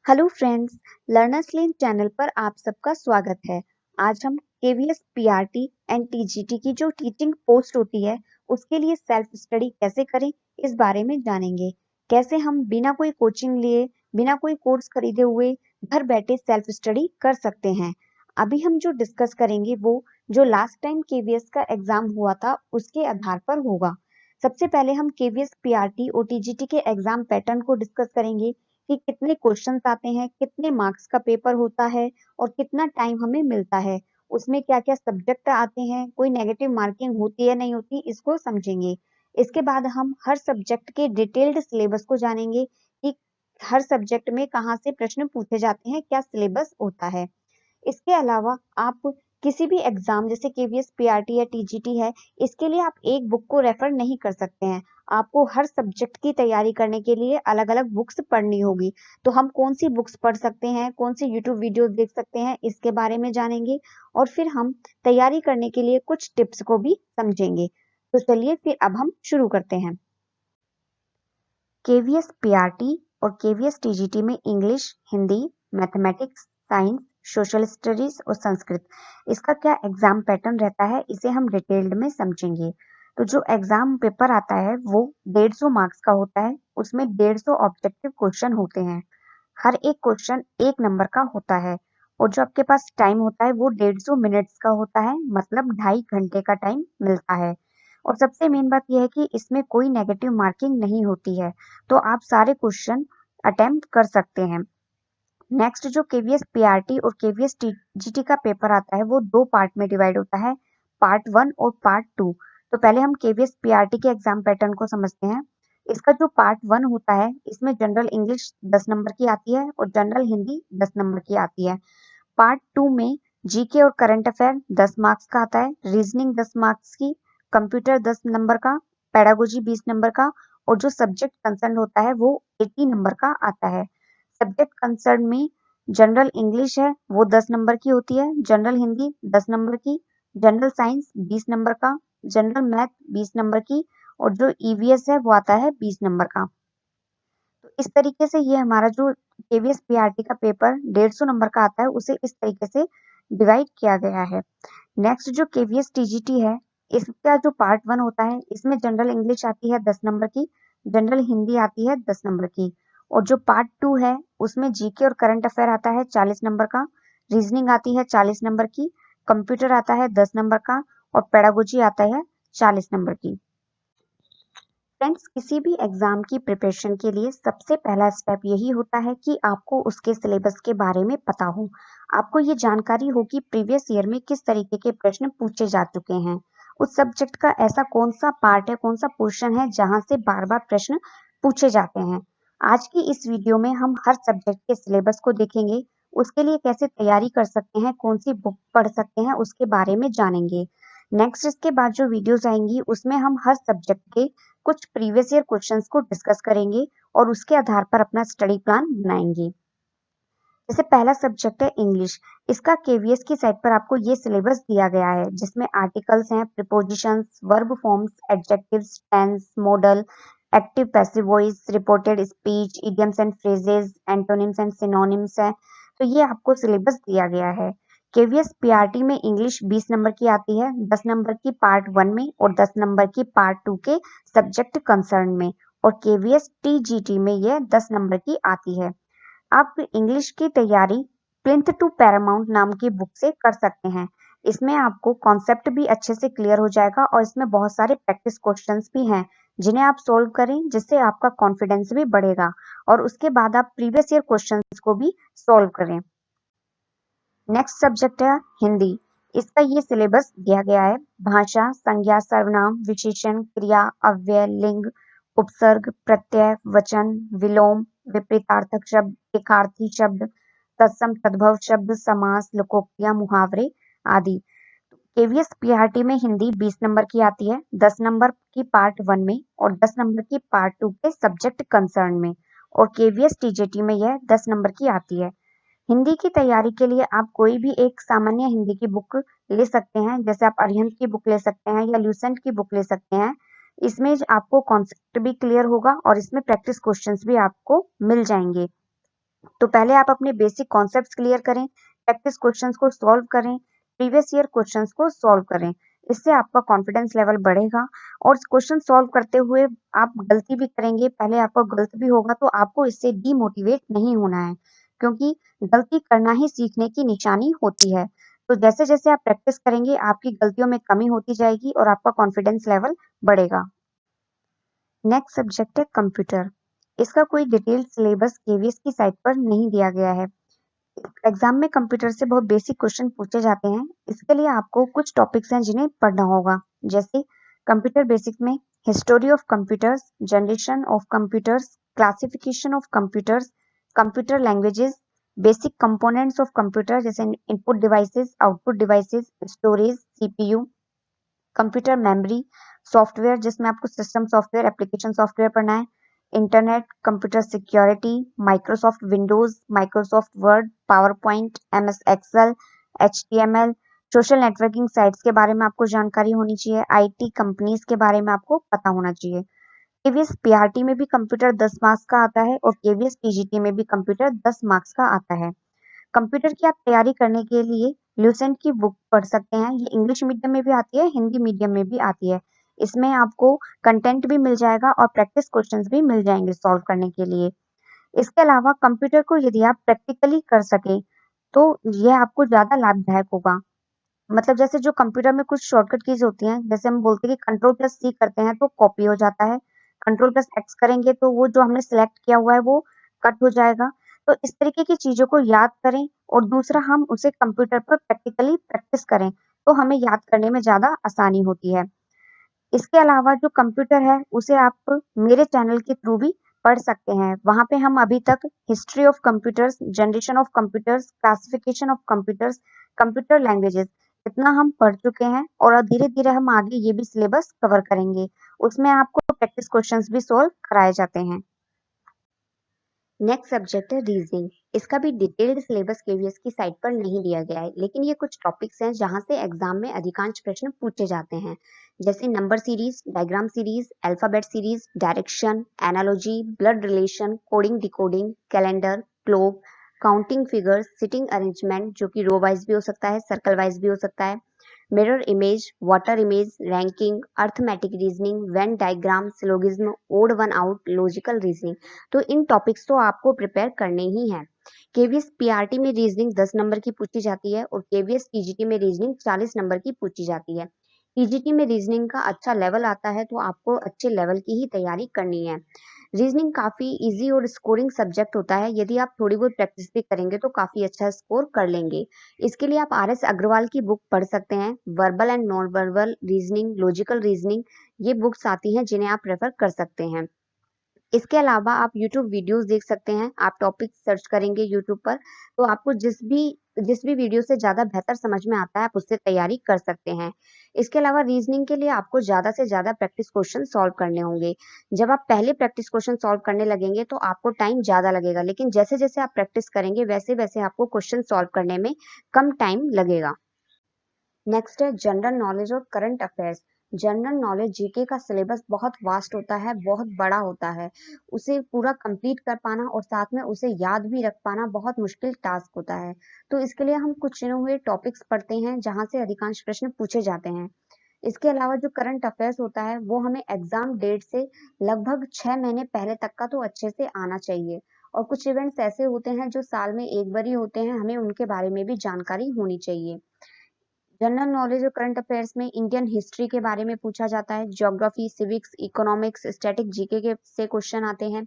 Hello friends, learners लेन channel पर आप सबका स्वागत है। आज हम केवीएस पीआरटी एंड टीजीटी की जो टीचिंग पोस्ट होती है उसके लिए सेल्फ स्टडी कैसे करें इस बारे में जानेंगे। कैसे हम बिना कोई कोचिंग लिए, बिना कोई कोर्स खरीदे हुए घर बैठे सेल्फ स्टडी कर सकते हैं। अभी हम जो डिस्कस करेंगे वो जो लास्ट टाइम केवीएस का एग्जाम हुआ था उसके आधार पर होगा। सबसे पहले हम केवीएस पीआरटी और टीजीटी के एग्जाम पैटर्न को डिस्कस करेंगे कि कितने क्वेश्चंस आते हैं, कितने मार्क्स का पेपर होता है और कितना टाइम हमें मिलता है। उसमें क्या-क्या सब्जेक्ट आते हैं, कोई नेगेटिव मार्किंग होती है नहीं होती, इसको समझेंगे। इसके बाद हम हर सब्जेक्ट के डिटेल्ड सिलेबस को जानेंगे कि हर सब्जेक्ट में कहाँ से प्रश्न पूछे जाते हैं, क्या सिलेबस होता है। इसके अलावा आप किसी भी एग्जाम जैसे केवीएस पीआरटी या टीजीटी है, इसके लिए आप एक बुक को रेफर नहीं कर सकते हैं। आपको हर सब्जेक्ट की तैयारी करने के लिए अलग-अलग बुक्स पढ़नी होगी। तो हम कौन सी बुक्स पढ़ सकते हैं, कौन सी यूट्यूब वीडियो देख सकते हैं, इसके बारे में जानेंगे और फिर हम तैयारी करने के लिए कुछ टिप्स को भी समझेंगे। तो चलिए फिर अब हम शुरू करते हैं। केवीएस पीआरटी और केवीएस टीजीटी में English, Hindi, mathematics, science, social studies और संस्कृत इसका क्या एग्जाम पैटर्न रहता है इसे हम डिटेल्ड में समझेंगे। तो जो एग्जाम पेपर आता है वो 150 मार्क्स का होता है। उसमें 150 ऑब्जेक्टिव क्वेश्चन होते हैं। हर एक क्वेश्चन 1 नंबर का होता है और जो आपके पास टाइम होता है वो 150 मिनट्स का होता है, मतलब 2.5 घंटे का टाइम मिलता है। और सबसे मेन बात यह है कि इसमें कोई नेगेटिव मार्किंग नहीं होती है, तो आप सारे क्वेश्चन अटेम्प्ट कर सकते हैं। नेक्स्ट जो केवीएस पीआरटी और केवीएस टीजीटी का पेपर आता है वो 2 पार्ट में डिवाइड होता है, पार्ट 1 और पार्ट 2। तो पहले हम केवीएस पीआरटी के एग्जाम पैटर्न को समझते हैं। इसका जो पार्ट 1 होता है इसमें जनरल इंग्लिश 10 नंबर की आती है और जनरल हिंदी 10 नंबर की आती है। पार्ट 2 में जीके और करंट अफेयर 10 मार्क्स का आता है, रीजनिंग 10 मार्क्स की, कंप्यूटर 10 नंबर का, पेडागोजी 20 नंबर का और जो सब्जेक्ट कंसर्न होता है वो 80 नंबर का आता है। सब्जेक्ट कंसर्न में जनरल इंग्लिश है वो 10 नंबर की होती है, जनरल हिंदी 10 नंबर की, जनरल साइंस 20 नंबर का, जनरल मैथ 20 नंबर की और जो ईवीएस है वो आता है 20 नंबर का। तो इस तरीके से ये हमारा जो केवीएस पीआरटी का पेपर 150 नंबर का आता है उसे इस तरीके से डिवाइड किया गया है। नेक्स्ट जो केवीएस टीजीटी है इसका जो पार्ट 1 होता है इसमें जनरल इंग्लिश आती है 10 नंबर की, जनरल हिंदी आती है 10 नंबर की और जो पार्ट 2 है उसमें जीके और करंट अफेयर आता है 40 नंबर का, रीजनिंग आती है 40 नंबर की, कंप्यूटर आता है 10 नंबर का और पेडागोजी आता है 40 नंबर की। फ्रेंड्स, किसी भी एग्जाम की प्रिपरेशन के लिए सबसे पहला स्टेप यही होता है कि आपको उसके सिलेबस के बारे में पता हो। आपको ये जानकारी हो कि प्रीवियस ईयर में किस तरीके के प्रश्न पूछे जा चुके हैं। उस सब्जेक्ट का ऐसा कौन सा पार्ट है, कौन सा पोर्शन है जहां से बार बार प्रश्न पूछे जाते हैं। आज की इस वीडियो में हम हर सब्जेक्ट के सिलेबस को देखेंगे, उसके लिए कैसे तैयारी कर सकते हैं, कौन सी बुक पढ़ सकते हैं उसके बारे में जानेंगे। नेक्स्ट इसके बाद जो वीडियोस आएंगी उसमें हम हर सब्जेक्ट के कुछ प्रीवियस ईयर क्वेश्चंस को डिस्कस करेंगे और उसके आधार पर अपना स्टडी प्लान बनाएंगे। जैसे पहला सब्जेक्ट है इंग्लिश। इसका केवीएस की साइट पर आपको ये सिलेबस दिया गया है जिसमें आर्टिकल्स हैं, prepositions, verb forms, adjectives, tense, modal, active passive voice, reported speech, idioms and phrases, antonyms and synonyms है। तो ये आपको सिलेबस दिया गया है। केवीएस पीआरटी में इंग्लिश 20 नंबर की आती है, 10 नंबर की पार्ट 1 में और 10 नंबर की पार्ट 2 के सब्जेक्ट कंसर्न में और केवीएस टीजीटी में यह 10 नंबर की आती है। आप इंग्लिश की तैयारी प्लिंथ टू पैरामाउंट नाम की बुक से कर सकते हैं। इसमें आपको कॉन्सेप्ट भी अच्छे से क्लियर हो जाएगा और इसमें बहुत सारे प्रैक्टिस क्वेश्चंस भी हैं जिन्हें आप सोल्व करें, जिससे आपका कॉन्फिडेंस भी बढ़ेगा और उसके बाद आप प्रीवियस ईयर क्वेश्चंस को भी सोल्व करें। नेक्स्ट सब्जेक्ट है हिंदी। इसका ये सिलेबस दिया गया है। भाषा, संज्ञा, सर्वनाम, विशेषण, क्रिया, अव्यय, लिंग, उपसर्ग, प्रत्यय, वचन, विलोम, विपरीतार्थक शब्द, एकार्थी शब्द, तत्सम तद्भव शब्द, समास, लोकोक्तियां, मुहावरे आदि। केवीएस पीआरटी में हिंदी 20 नंबर की आती है, 10 नंबर की पार्ट 1 में और 10 नंबर की पार्ट 2 के सब्जेक्ट कंसर्न में और केवीएस टीजीटी में यह 10 नंबर की आती है। हिंदी की तैयारी के लिए आप कोई भी एक सामान्य हिंदी की बुक ले सकते हैं, जैसे आप अरिहंत की बुक ले सकते हैं या ल्यूसेंट की बुक ले सकते हैं। इसमें आपको कॉन्सेप्ट भी क्लियर होगा और इसमें प्रैक्टिस क्वेश्चंस भी आपको मिल जाएंगे। तो पहले आप अपने बेसिक कॉन्सेप्ट्स क्लियर करें, प्रैक्टिस क्वेश्चंस को सॉल्व करें, प्रीवियस ईयर क्वेश्चंस को सॉल्व करें। इससे आपका कॉन्फिडेंस लेवल बढ़ेगा और क्वेश्चन सॉल्व करते हुए आप गलती भी करेंगे, पहले आपका गलत भी होगा तो आपको इससे डीमोटिवेट नहीं होना है, क्योंकि गलती करना ही सीखने की निशानी होती है। तो जैसे-जैसे आप प्रैक्टिस करेंगे, आपकी गलतियों में कमी होती जाएगी और आपका कॉन्फिडेंस लेवल बढ़ेगा। नेक्स्ट सब्जेक्ट है कंप्यूटर। इसका कोई डिटेल्ड सिलेबस केवीएस की साइट पर नहीं दिया गया है। एग्जाम में कंप्यूटर से बहुत बेसिक क्वेश्चन पूछे जाते हैं। इसके लिए आपको कुछ टॉपिक्स हैं जिन्हें पढ़ना होगा, जैसे कंप्यूटर बेसिक में history of computers, generation of computers, classification of computers, computer languages, basic components of computer जैसे input devices, output devices, storage, CPU, computer memory, software जिसमें आपको सिस्टम सॉफ्टवेयर, एप्लीकेशन सॉफ्टवेयर पढ़ना है, internet, computer security, Microsoft Windows, Microsoft Word, PowerPoint, MS Excel, HTML, social networking sites के बारे में आपको जानकारी होनी चाहिए, आईटी कंपनीज के बारे में आपको पता होना चाहिए। केवीएस पीआरटी में भी कंप्यूटर 10 मार्क्स का आता है और केवीएस पीजीटी में भी कंप्यूटर 10 मार्क्स का आता है। कंप्यूटर की आप तैयारी करने के लिए ल्यूसेंट की बुक पढ़ सकते हैं। ये इंग्लिश मीडियम में भी आती है, हिंदी मीडियम में भी आती है। इसमें आपको कंटेंट भी मिल जाएगा और प्रैक्टिस क्वेश्चंस भी मिल जाएंगे सॉल्व करने के लिए। इसके अलावा कंप्यूटर को यदि आप प्रैक्टिकली कर सके तो यह आपको ज्यादा लाभदायक होगा। मतलब जैसे जो कंप्यूटर में कुछ शॉर्टकट कीज होती हैं, जैसे हम बोलते हैं कि कंट्रोल प्लस सी करते हैं तो कॉपी हो जाता है, कंट्रोल प्लस एक्स करेंगे तो वो जो हमने सिलेक्ट किया हुआ है वो कट हो जाएगा। तो इस तरीके की चीजों को याद करें और दूसरा हम उसे कंप्यूटर पर प्रैक्टिकली प्रैक्टिस करें तो हमें याद करने में ज्यादा आसानी होती है। इसके अलावा जो कंप्यूटर है उसे आप मेरे चैनल के थ्रू भी पढ़ सकते हैं। वहां पे हम अभी तक history of computers, generation of computers, classification of computers, computer languages इतना हम पढ़ चुके हैं और धीरे-धीरे हम आगे ये भी सिलेबस कवर करेंगे। उसमें आपको प्रैक्टिस क्वेश्चंस भी सॉल्व कराए जाते हैं। नेक्स्ट सब्जेक्ट है रीजनिंग। इसका भी डिटेल्ड सिलेबस केवीएस की साइट पर नहीं दिया गया है, लेकिन ये कुछ टॉपिक्स हैं जहां से एग्जाम में अधिकांश प्रश्न पूछे जाते हैं, जैसे number series, diagram series, alphabet series, direction, analogy, blood relation, coding decoding, calendar, globe, counting figures, sitting arrangement जो कि रो वाइज भी हो सकता है, सर्कल वाइज भी हो सकता है, mirror image, water image, ranking, arithmetic reasoning, Venn diagram, syllogism, odd one out, logical reasoning. तो इन टॉपिक्स तो आपको प्रिपेयर करने ही हैं। केवीएस पीआरटी में रीजनिंग 10 नंबर की पूछी जाती है और केवीएस टीजीटी में रीजनिंग 40 नंबर की पूछी जाती है। टीजीटी में रीजनिंग का अच्छा लेवल आता है तो आपको अच्छे लेवल की ही तैयारी करनी है। रीजनिंग काफी इजी और स्कोरिंग सब्जेक्ट होता है। यदि आप थोड़ी बहुत प्रैक्टिस भी करेंगे तो काफी अच्छा स्कोर कर लेंगे। इसके लिए आप आर एस अग्रवाल की बुक पढ़ सकते हैं। Verbal and non verbal reasoning, logical reasoning, ये बुक्स आती हैं जिन्हें आप रेफर कर सकते हैं। इसके अलावा आप यूट्यूब वीडियोस देख सकते हैं। आप टॉपिक सर्च करेंगे यूट्यूब पर तो आपको जिस भी वीडियो से ज़्यादा बेहतर समझ में आता है आप उससे तैयारी कर सकते हैं। इसके अलावा रीजनिंग के लिए आपको ज़्यादा से ज़्यादा प्रैक्टिस क्वेश्चन सॉल्व करने होंगे। जब आप पहले प्रैक्टिस क्वेश्चन सॉल्व करने लगेंगे तो आपको टाइम ज़्यादा लगेगा, लेकिन जैसे-जैसे आप प्रैक्टिस करेंगे वैसे-वैसे आपको क्वेश्चन सॉल्व करने में कम टाइम लगेगा। नेक्स्ट है जनरल नॉलेज और current affairs. General knowledge GK का सिलेबस बहुत वास्ट होता है, बहुत बड़ा होता है। उसे पूरा कंप्लीट कर पाना और साथ में उसे याद भी रख पाना बहुत मुश्किल टास्क होता है। तो इसके लिए हम कुछ चुने हुए टॉपिक्स पढ़ते हैं जहां से अधिकांश प्रश्न पूछे जाते हैं। इसके अलावा जो करंट अफेयर्स होता है वो हमें एग्जाम डेट से लगभग 6 महीने पहले तक का तो अच्छे से आना चाहिए। और कुछ इवेंट्स ऐसे होते हैं जो साल में एक बार ही होते हैं, हमें उनके बारे में भी जानकारी होनी चाहिए। जनरल नॉलेज और करंट अफेयर्स में इंडियन हिस्ट्री के बारे में पूछा जाता है, geography, civics, economics, static GK के से क्वेश्चन आते हैं।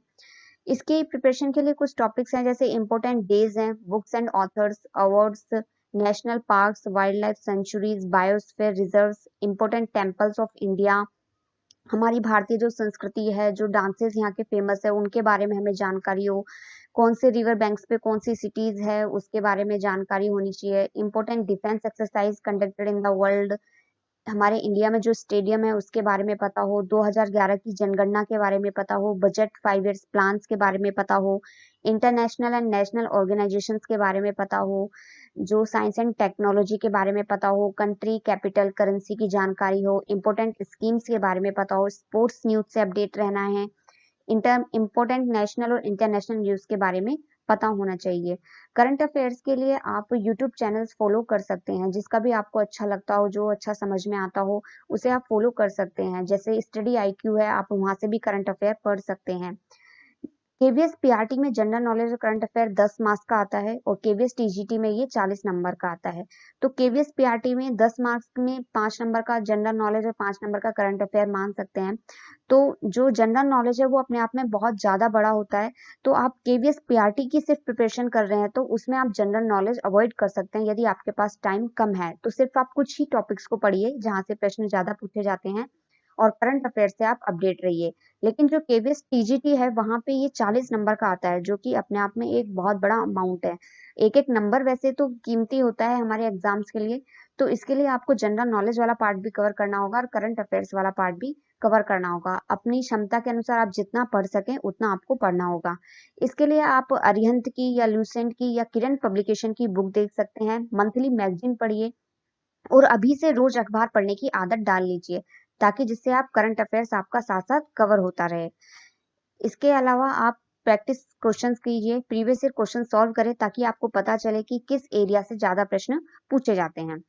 इसके प्रिपरेशन के लिए कुछ टॉपिक्स हैं जैसे इंपॉर्टेंट डेज हैं, books and authors, awards, national parks, wild life sanctuaries, biosphere reserves, important temples of India, हमारी भारतीय जो संस्कृति है, जो डांसेस यहाँ के फेमस है, उनके बारे में हमें जानकारी हो, कौन से रिवर बैंक्स पे कौन सी सिटीज है, उसके बारे में जानकारी होनी चाहिए। Important defence exercise conducted in the world, हमारे इंडिया में जो स्टेडियम है उसके बारे में पता हो, 2011 की जनगणना के बारे में पता हो, बजट 5 ईयर्स प्लान्स के बारे में पता हो, इंटरनेशनल एंड नेशनल ऑर्गेनाइजेशंस के बारे में पता हो, जो साइंस एंड टेक्नोलॉजी के बारे में पता हो, कंट्री कैपिटल करेंसी की जानकारी हो, इंपॉर्टेंट स्कीम्स के बारे में पता हो, स्पोर्ट्स न्यूज से अपडेट रहना है, इम्पोर्टेंट नेशनल और इंटरनेशनल न्यूज़ के बारे में पता होना चाहिए। करंट अफेयर्स के लिए आप यूट्यूब चैनल्स फॉलो कर सकते हैं, जिसका भी आपको अच्छा लगता हो, जो अच्छा समझ में आता हो, उसे आप फॉलो कर सकते हैं। जैसे स्टडी आईक्यू है, आप वहाँ से भी करंट अफेयर पढ़ सकते हैं। केवीएस पीआरटी में जनरल नॉलेज और करंट अफेयर 10 मार्क्स का आता है और केवीएस टीजीटी में ये 40 नंबर का आता है। तो केवीएस पीआरटी में 10 मार्क्स में 5 नंबर का जनरल नॉलेज और 5 नंबर का करंट अफेयर मान सकते हैं। तो जो जनरल नॉलेज है वो अपने आप में बहुत ज़्यादा बड़ा होता है। तो आप केवीएस पीआरटी की सिर्फ प्रिपरेशन कर रहे हैं तो उसमें आप जनरल नॉलेज अवॉइड कर सकते हैं यदि आपके पास टाइम कम है। तो सिर्फ आप कुछ ही टॉपिक्स को पढ़िए जहाँ से प्रश्न ज़्यादा पूछे जाते हैं और करंट अफेयर से आप अपडेट रहिए। लेकिन जो केवीएस टीजीटी है वहाँ पे ये 40 नंबर का आता है, जो कि अपने आप में एक बहुत बड़ा अमाउंट है। एक-एक नंबर वैसे तो कीमती होता है हमारे एग्जाम्स के लिए, तो इसके लिए आपको जनरल नॉलेज वाला पार्ट भी कवर करना होगा और करंट अफेयर्स वाला पार्ट भी कवर करना होगा। अपनी क्षमता के अनुसार आप जितना पढ़ सकें उतना आपको पढ़ना होगा। इसके लिए आप अरिहंत की या लूसेंट की या किरण पब्लिकेशन की बुक देख सकते हैं, मंथली मैगजीन पढ़िए और अभी से रोज अखबार पढ़ने की आदत डाल लीजिए, ताकि जिससे आप करंट अफेयर्स आपका साथ-साथ कवर होता रहे। इसके अलावा आप प्रैक्टिस क्वेश्चंस कीजिए, प्रीवियस ईयर क्वेश्चन सॉल्व करें ताकि आपको पता चले कि किस एरिया से ज़्यादा प्रश्न पूछे जाते हैं।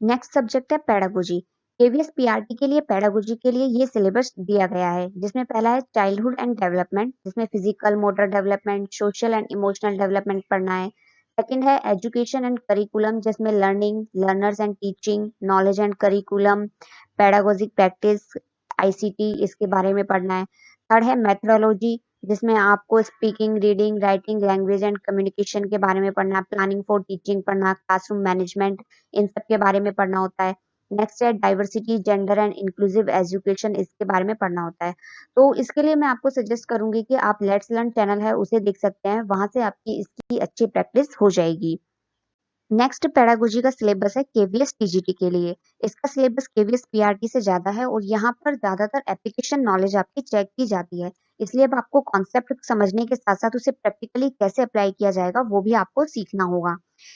नेक्स्ट सब्जेक्ट है पेडागोजी। केवीएस पीआरटी के लिए पेडागोजी के लिए ये सिलेबस दिया गया है, जिसमें पहला है चाइल्डहुड एंड डेवलपमेंट, जिसमें physical, motor development, social and emotional development पढ़ना है। सेकंड है एजुकेशन एंड करिकुलम, जिसमें learning, learners and teaching, knowledge and curriculum, pedagogic practice, ICT इसके बारे में पढ़ना है। थर्ड है मेथोडोलॉजी, जिसमें आपको speaking, reading, writing, language and communication के बारे में पढ़ना है। प्लानिंग फॉर टीचिंग पढ़ना, क्लासरूम मैनेजमेंट इन सब के बारे में पढ़ना होता है। नेक्स्ट है diversity, gender and inclusive education इसके बारे में पढ़ना होता है। तो इसके लिए मैं आपको सजेस्ट करूँगी कि आप लेट्स लर्न चैनल है उसे देख सकते हैं, वहाँ से आपकी इसकी अच्छी प्रैक्टिस हो जाएगी। नेक्स्ट पेडागोजी का सिलेबस है केवीएस टीजीटी के लिए। इसका सिलेबस केवीएस पीआरटी से ज़्यादा है और यहाँ पर ज़्यादातर एप्लीकेशन नॉलेज आपकी चेक की जाती है। इसलिए अब आपको कॉन्सेप्ट समझने के साथ-साथ उसे प्रैक्टिकली कैसे अप्लाई किया जाएगा वो भी आपको सीखना होगा।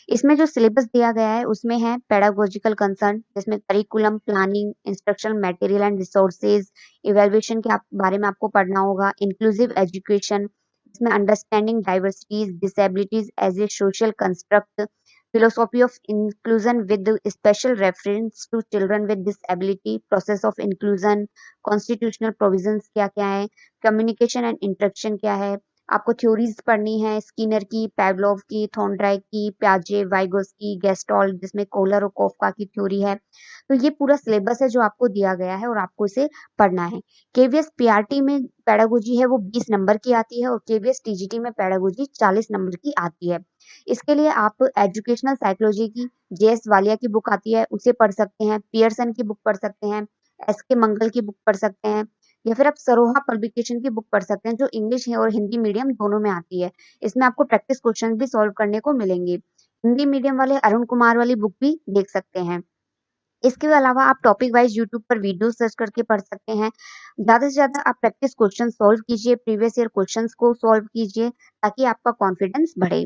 इसमें जो सिलेबस दिया गया है उसमें है पेडागोजिकल कंसर्न, जिसमें curriculum, planning, instructional material and resources, evaluation के बारे में आपको पढ़ना होगा, इंक्लूसिव एजुकेशन, इसमें understanding diversities, disabilities as a social construct, philosophy of inclusion with special reference to children with disability, process of inclusion, constitutional provisions क्या-क्या है, communication and interaction क्या है, आपको थ्योरीज पढ़नी है स्किनर की, पैवलोव की, थॉर्नडाइक की, प्याजे, वाइगोस्की, गेस्टॉल्ट जिसमें कोहलर और कोफका की थ्योरी है। तो ये पूरा सिलेबस है जो आपको दिया गया है और आपको इसे पढ़ना है। केवीएस पीआरटी में पेडागोजी है वो 20 नंबर की आती है और केवीएस टीजीटी में पेडागोजी 40 नंबर की आती है। इसके लिए आप एजुकेशनल साइकोलॉजी की जेएस वालिया की बुक आती है उसे पढ़ सकते हैं, पियर्सन की बुक पढ़ सकते हैं, एसके मंगल की बुक पढ़ सकते हैं या फिर आप सरोहा पब्लिकेशन की बुक पढ़ सकते हैं जो इंग्लिश है और हिंदी मीडियम दोनों में आती है। इसमें आपको प्रैक्टिस क्वेश्चन भी सॉल्व करने को मिलेंगे। हिंदी मीडियम वाले अरुण कुमार वाली बुक भी देख सकते हैं। इसके अलावा आप टॉपिक वाइज यूट्यूब पर वीडियो सर्च करके पढ़ सकते हैं। ज़्यादा से ज़्यादा आप प्रैक्टिस क्वेश्चन सॉल्व कीजिए, प्रीवियस ईयर क्वेश्चंस को सॉल्व कीजिए ताकि आपका कॉन्फिडेंस बढ़े।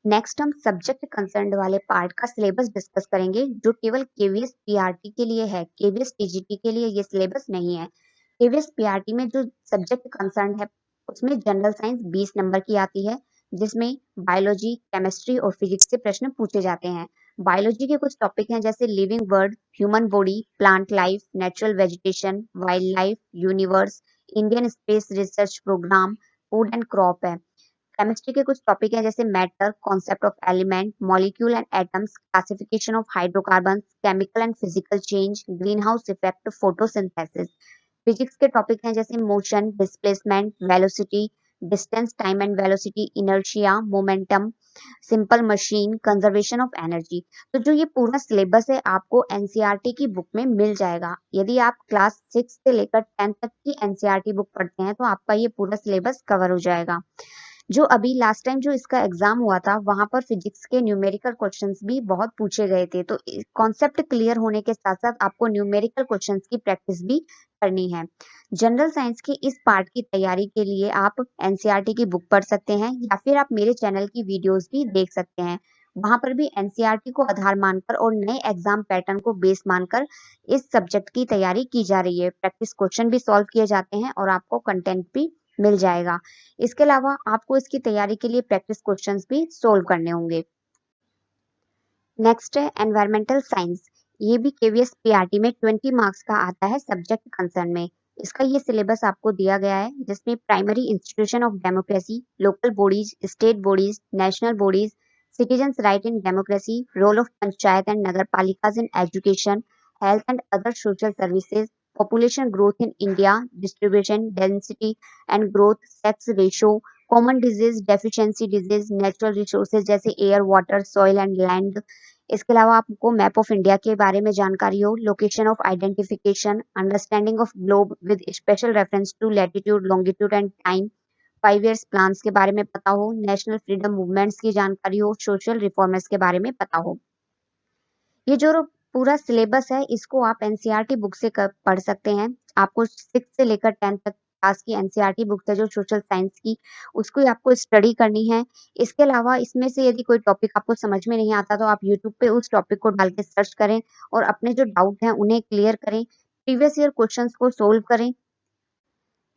नेक्स्ट हम सब्जेक्ट कंसर्न्ड वाले पार्ट का सिलेबस डिस्कस करेंगे जो केवल केवीएस पीआरटी के लिए है। केवीएस टीजीटी के लिए ये सिलेबस नहीं है। केवीएस पीआरटी में जो सब्जेक्ट कंसर्न्ड है उसमें जनरल साइंस 20 नंबर की आती है जिसमें बायोलॉजी, केमिस्ट्री और फिजिक्स से प्रश्न पूछे जाते हैं। बायोलॉजी के कुछ टॉपिक हैं जैसे living world, human body, plant life, natural vegetation, wild life, universe, Indian space research programme, food and crop है। केमिस्ट्री के कुछ टॉपिक हैं जैसे matter, concept of element, molecule and atoms, classification of hydrocarbons, chemical and physical change, green house effect, photosynthesis. Physics के topic हैं जैसे motion, displacement, velocity, distance, time and velocity, inertia, momentum, simple machine, conservation of energy. तो जो ये पूरा syllabus है आपको NCERT की बुक में मिल जाएगा। यदि आप क्लास 6 से लेकर 10 तक की एनसीईआरटी बुक पढ़ते हैं तो आपका ये पूरा सिलेबस कवर हो जाएगा। जो अभी लास्ट टाइम जो इसका एग्जाम हुआ था वहां पर फिजिक्स के न्यूमेरिकल क्वेश्चंस भी बहुत पूछे गए थे तो कॉन्सेप्ट क्लियर होने के साथ साथ आपको न्यूमेरिकल क्वेश्चंस की प्रैक्टिस भी करनी है। जनरल साइंस के इस पार्ट की तैयारी के लिए आप एनसीईआरटी की बुक पढ़ सकते हैं या फिर आप मेरे चैनल की वीडियोस भी देख सकते हैं। वहां पर भी एनसीईआरटी को आधार मानकर और नए एग्जाम पैटर्न को बेस मानकर इस सब्जेक्ट की तैयारी की जा रही है। प्रैक्टिस क्वेश्चन भी सॉल्व किए जाते हैं और आपको कंटेंट भी मिल जाएगा। इसके अलावा आपको इसकी तैयारी के लिए प्रैक्टिस क्वेश्चंस भी सोल्व करने होंगे। नेक्स्ट है एनवायरमेंटल साइंस। ये भी केवीएस पीआरटी में 20 मार्क्स का आता है सब्जेक्ट कंसर्न में। इसका ये सिलेबस आपको दिया गया है जिसमें primary institution of democracy, local bodies, state bodies, national bodies, citizens right in democracy, role of panchayat and नगर पालिकाज in education, health and other social services, population growth in India, distribution, density and growth, sex ratio, common disease, deficiency disease, natural resources जैसे air, water, soil and land. इसके अलावा आपको map of India के बारे में जानकारी हो, location of identification, understanding of globe with special reference to latitude, longitude and time, 5 years plans के बारे में पता हो, नेशनल फ्रीडम मूवमेंट्स की जानकारी हो, सोशल रिफॉर्मर्स के बारे में पता हो। ये जो पूरा सिलेबस है इसको आप एनसीईआरटी बुक से पढ़ सकते हैं। आपको 6 से लेकर 10 तक क्लास की एनसीईआरटी बुक्स है जो सोशल साइंस की, उसको ही आपको स्टडी करनी है। इसके अलावा इसमें से यदि कोई टॉपिक आपको समझ में नहीं आता तो आप यूट्यूब पे उस टॉपिक को डाल के सर्च करें और अपने जो डाउट हैं उन्हें क्लियर करें, प्रीवियस ईयर क्वेश्चंस को सोल्व करें।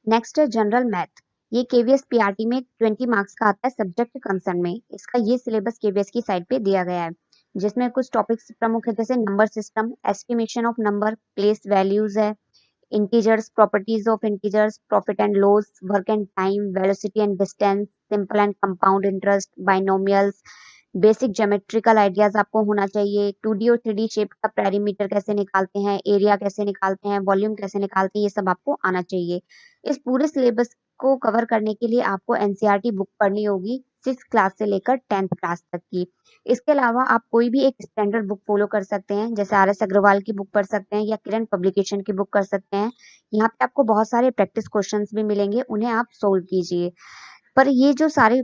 नेक्स्ट है जनरल मैथ। ये केवीएस पीआरटी में 20 मार्क्स का आता है सब्जेक्ट कंसर्न में। इसका ये सिलेबस केवीएस की साइट पे दिया गया है जिसमें कुछ टॉपिक्स प्रमुख है जैसे number system, estimation of number, place values है, integers, properties of integers, profit and loss, work and time, velocity and distance, simple and compound interest, binomials, basic geometrical ideas आपको होना चाहिए। 2D और 3D शेप का perimeter कैसे निकालते हैं, area कैसे निकालते हैं, वॉल्यूम कैसे निकालते हैं, ये सब आपको आना चाहिए। इस पूरे सिलेबस को कवर करने के लिए आपको एनसीईआरटी बुक पढ़नी होगी 6 क्लास से लेकर 10th क्लास तक की। इसके अलावा आप कोई भी एक स्टैंडर्ड बुक फॉलो कर सकते हैं जैसे आर.एस. अग्रवाल की बुक पढ़ सकते हैं या किरण पब्लिकेशन की बुक कर सकते हैं। यहाँ पे आपको बहुत सारे प्रैक्टिस क्वेश्चंस भी मिलेंगे, उन्हें आप सोल्व कीजिए। पर ये जो सारे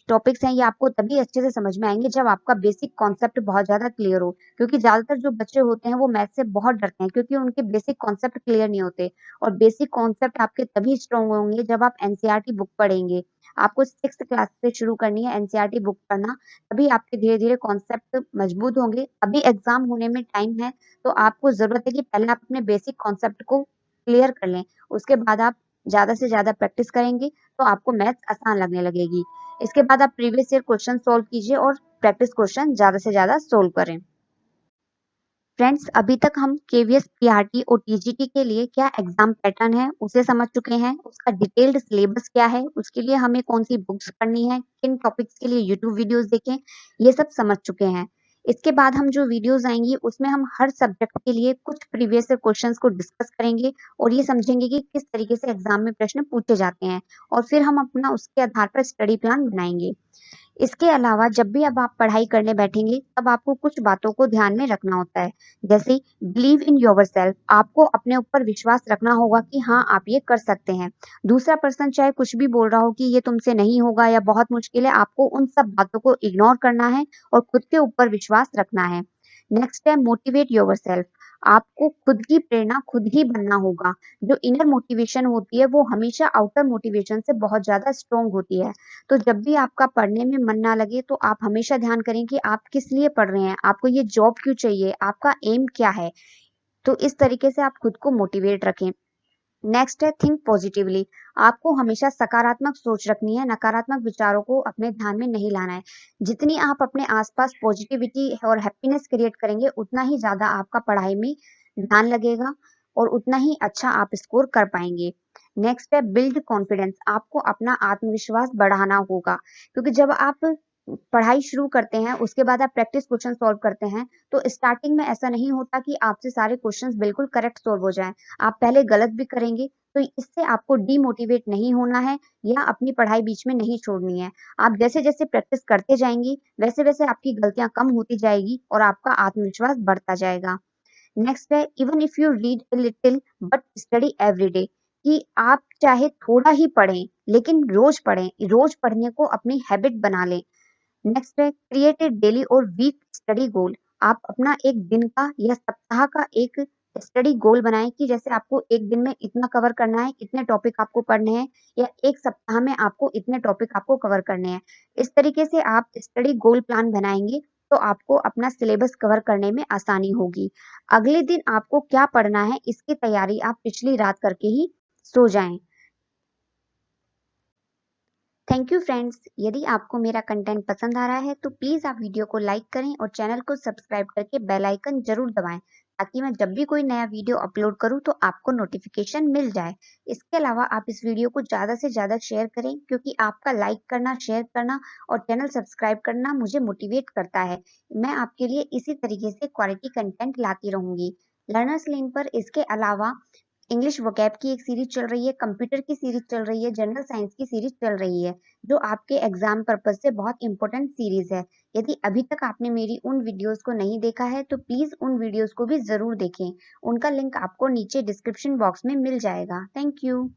टॉपिक्स हैं ये आपको तभी अच्छे से समझ में आएंगे जब आपका बेसिक कॉन्सेप्ट बहुत ज्यादा क्लियर हो, क्योंकि ज्यादातर जो बच्चे होते हैं वो मैथ से बहुत डरते हैं क्योंकि उनके बेसिक कॉन्सेप्ट क्लियर नहीं होते। और बेसिक कॉन्सेप्ट आपके तभी स्ट्रॉन्ग होंगे जब आप एनसीईआरटी बुक पढ़ेंगे। आपको 6th क्लास से शुरू करनी है एनसीईआरटी बुक पढ़ना, तभी आपके धीरे धीरे कॉन्सेप्ट मजबूत होंगे। अभी एग्जाम होने में टाइम है तो आपको जरूरत है कि पहले आप अपने बेसिक कॉन्सेप्ट को क्लियर कर लें, उसके बाद आप ज्यादा से ज्यादा प्रैक्टिस करेंगे तो आपको मैथ्स आसान लगने लगेगी। इसके बाद आप प्रीवियस ईयर क्वेश्चन सॉल्व कीजिए और प्रैक्टिस क्वेश्चन ज्यादा से ज्यादा सोल्व करें। फ्रेंड्स, अभी तक हम केवीएस पीआरटी और टीजीटी के लिए क्या एग्जाम पैटर्न है उसे समझ चुके हैं, उसका डिटेल्ड सिलेबस क्या है, उसके लिए हमें कौन सी बुक्स पढ़नी है, किन टॉपिक्स के लिए यूट्यूब वीडियोस देखें, ये सब समझ चुके हैं। इसके बाद हम जो वीडियोस आएंगी उसमें हम हर सब्जेक्ट के लिए कुछ प्रीवियस क्वेश्चंस को डिस्कस करेंगे और ये समझेंगे कि किस तरीके से एग्जाम में प्रश्न पूछे जाते हैं और फिर हम अपना उसके आधार पर स्टडी प्लान बनाएंगे। इसके अलावा जब भी अब आप पढ़ाई करने बैठेंगे तब आपको कुछ बातों को ध्यान में रखना होता है, जैसे बिलीव इन योरसेल्फ। आपको अपने ऊपर विश्वास रखना होगा कि हाँ आप ये कर सकते हैं। दूसरा पर्सन चाहे कुछ भी बोल रहा हो कि ये तुमसे नहीं होगा या बहुत मुश्किल है, आपको उन सब बातों को इग्नोर करना है और खुद के ऊपर विश्वास रखना है। नेक्स्ट है मोटिवेट योरसेल्फ। आपको खुद की प्रेरणा खुद ही बनना होगा। जो इनर मोटिवेशन होती है वो हमेशा आउटर मोटिवेशन से बहुत ज्यादा स्ट्रोंग होती है। तो जब भी आपका पढ़ने में मन ना लगे तो आप हमेशा ध्यान करें कि आप किस लिए पढ़ रहे हैं, आपको ये जॉब क्यों चाहिए, आपका एम क्या है। तो इस तरीके से आप खुद को मोटिवेट रखें। नेक्स्ट है थिंक पॉजिटिवली। आपको हमेशा सकारात्मक सोच रखनी है, नकारात्मक विचारों को अपने ध्यान में नहीं लाना है। जितनी आप अपने आसपास पॉजिटिविटी और हैप्पीनेस क्रिएट करेंगे उतना ही ज्यादा आपका पढ़ाई में ध्यान लगेगा और उतना ही अच्छा आप स्कोर कर पाएंगे। नेक्स्ट है बिल्ड कॉन्फिडेंस। आपको अपना आत्मविश्वास बढ़ाना होगा, क्योंकि जब आप पढ़ाई शुरू करते हैं उसके बाद आप प्रैक्टिस क्वेश्चन सॉल्व करते हैं तो स्टार्टिंग में ऐसा नहीं होता कि आपसे सारे क्वेश्चंस बिल्कुल करेक्ट सॉल्व हो जाएं। आप पहले गलत भी करेंगे, तो इससे आपको डीमोटिवेट नहीं होना है या अपनी पढ़ाई बीच में नहीं छोड़नी है। आप जैसे जैसे प्रैक्टिस करते जाएंगी वैसे वैसे आपकी गलतियां कम होती जाएगी और आपका आत्मविश्वास बढ़ता जाएगा। नेक्स्ट है even if you read a little but study every day. कि आप चाहे थोड़ा ही पढ़ें लेकिन रोज पढ़ें, रोज पढ़ने को अपनी हैबिट बना लें। नेक्स्ट है क्रिएट ए डेली और वीक स्टडी गोल। आप अपना एक दिन का या सप्ताह का एक स्टडी गोल बनाएं कि जैसे आपको एक दिन में इतना कवर करना है, इतने टॉपिक आपको पढ़ने हैं, या एक सप्ताह में आपको इतने टॉपिक आपको कवर करने हैं। इस तरीके से आप स्टडी गोल प्लान बनाएंगे तो आपको अपना सिलेबस कवर करने में आसानी होगी। अगले दिन आपको क्या पढ़ना है इसकी तैयारी आप पिछली रात करके ही सो जाएं। Thank you friends. यदि आपको मेरा कंटेंट पसंद आ रहा है तो प्लीज़ आप वीडियो को लाइक करें और चैनल को सब्सक्राइब करके बेल आइकन जरूर दबाएं ताकि मैं जब भी कोई नया वीडियो अपलोड करूं तो आपको नोटिफिकेशन मिल जाए। इसके अलावा आप इस वीडियो को ज़्यादा से ज़्यादा शेयर करें क्योंकि आपका लाइक करना, शेयर करना और चैनल सब्सक्राइब करना मुझे मोटिवेट करता है। मैं आपके लिए इसी तरीके से क्वालिटी कंटेंट लाती रहूंगी। लर्नर्स लेन पर इसके अलावा इंग्लिश वोकैब की एक सीरीज चल रही है, कंप्यूटर की सीरीज चल रही है, जनरल साइंस की सीरीज चल रही है, जो आपके एग्जाम पर्पज से बहुत इंपॉर्टेंट सीरीज है। यदि अभी तक आपने मेरी उन वीडियोस को नहीं देखा है तो प्लीज उन वीडियोस को भी जरूर देखें। उनका लिंक आपको नीचे डिस्क्रिप्शन बॉक्स में मिल जाएगा। Thank you.